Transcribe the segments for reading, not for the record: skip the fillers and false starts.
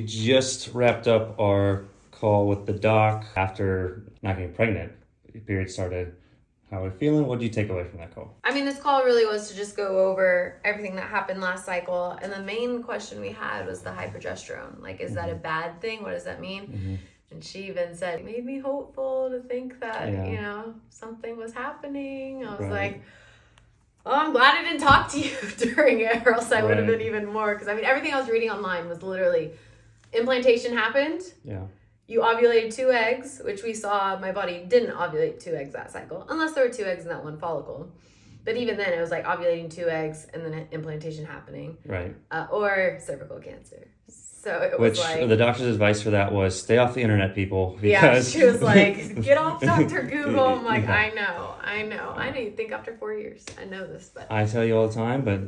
We just wrapped up our call with the doc after not getting pregnant. Your period started. How are we feeling? What did you take away from that call? I mean, this call really was to just go over everything that happened last cycle. And the main question we had was the high progesterone. Like, is that a bad thing? What does that mean? And she even said, it made me hopeful to think that, something was happening. I was like, oh, I'm glad I didn't talk to you during it, or else I would have been even more. Because, I mean, everything I was reading online was literally implantation happened. Yeah. You ovulated 2 eggs, which we saw my body didn't ovulate 2 eggs that cycle, unless there were 2 eggs in that one follicle. But even then, it was like ovulating 2 eggs and then implantation happening. Right. Or cervical cancer. So it was the doctor's advice for that was stay off the internet, people. Because she was like, get off Dr. Google. I'm like, I know. I know you think after 4 years. I know this, but I tell you all the time, but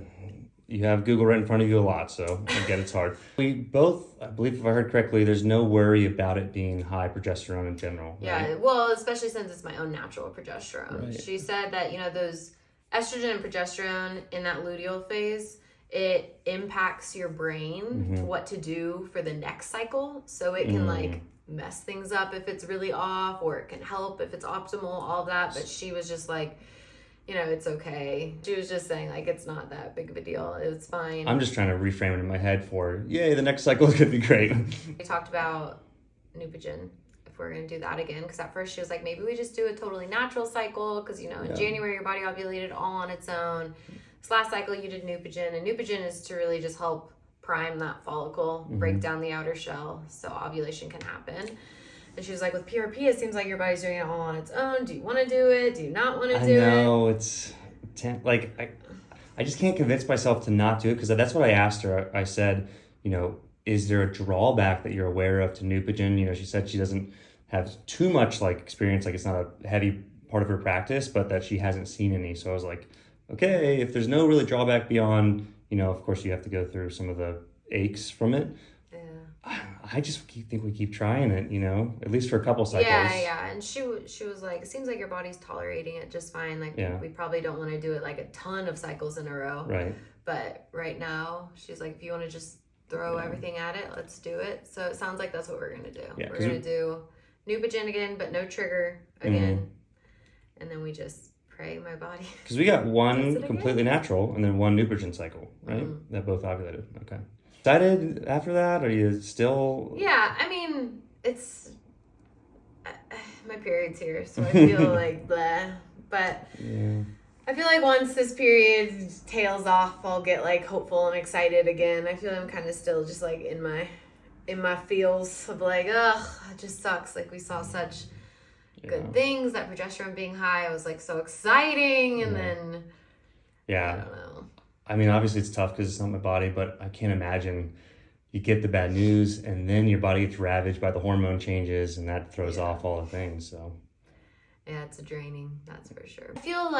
you have Google right in front of you a lot, so I get it's hard. We both, I believe if I heard correctly, there's no worry about it being high progesterone in general. Right? Yeah, well, especially since it's my own natural progesterone. Right. She said that, those estrogen and progesterone in that luteal phase, it impacts your brain to what to do for the next cycle. So it can mess things up if it's really off, or it can help if it's optimal, all of that. But she was just like, it's okay. She was just saying, like, it's not that big of a deal. It's fine. I'm just trying to reframe it in my head for, yay, the next cycle is going to be great. We talked about Neupogen, if we're going to do that again. Because at first she was like, maybe we just do a totally natural cycle. Because, in January, your body ovulated all on its own. This last cycle, you did Neupogen. And Neupogen is to really just help prime that follicle, break down the outer shell so ovulation can happen. And she was like, with PRP, it seems like your body's doing it all on its own. Do you want to do it? Do you not want to do it? I know, it's... I just can't convince myself to not do it, because that's what I asked her. I said, is there a drawback that you're aware of to Neupogen? She said she doesn't have too much, experience. It's not a heavy part of her practice, but that she hasn't seen any. So I was like, okay, if there's no really drawback beyond, of course you have to go through some of the aches from it. I just think we keep trying it, at least for a couple cycles. Yeah. And she was like, it seems like your body's tolerating it just fine. We probably don't want to do it a ton of cycles in a row. Right. But right now, she's like, if you want to just throw everything at it, let's do it. So it sounds like that's what we're going to do. Yeah, we're going to do Neupogen again, but no trigger again. And then we just pray my body. Because we got one completely natural and then one Neupogen cycle, right? That both ovulated. Okay. Excited after that? Are you still... Yeah, I mean, it's... my period's here, so I feel like blah. But I feel like once this period tails off, I'll get hopeful and excited again. I feel like I'm kind of still just in my feels of ugh, it just sucks. We saw such good things, that progesterone being high, I was so exciting, and then I don't know. I mean, obviously it's tough because it's not my body, but I can't imagine you get the bad news and then your body gets ravaged by the hormone changes, and that throws off all the things. So yeah, it's draining, that's for sure. I feel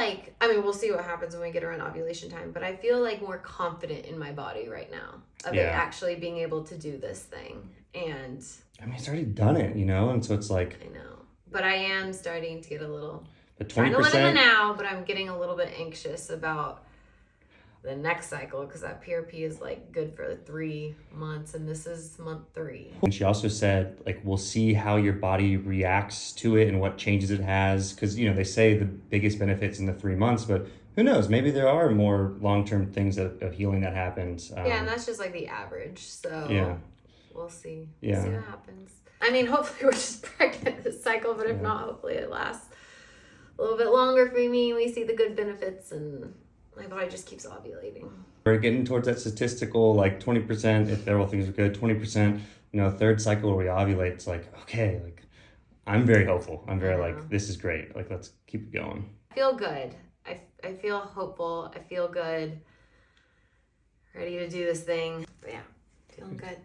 we'll see what happens when we get around ovulation time, but I feel more confident in my body right now of it actually being able to do this thing. And I mean, it's already done it, and so it's I know, but I am starting to get a little... But 20%... trying to live in the now, but I'm getting a little bit anxious about the next cycle, because that PRP is good for 3 months, and this is month 3. And she also said we'll see how your body reacts to it and what changes it has, because they say the biggest benefits in the 3 months, but who knows, maybe there are more long-term things of healing that happens. And that's just the average, so we'll see. Yeah. We'll see what happens. I mean, hopefully we're just pregnant this cycle, but if not, hopefully it lasts a little bit longer for me. We see the good benefits, and my body just keeps ovulating. We're getting towards that statistical, 20%, if all things are good, 20%, third cycle where we ovulate. It's okay, I'm very hopeful. I'm very this is great. Let's keep it going. I feel good. I feel hopeful. I feel good. Ready to do this thing. But yeah, feeling good.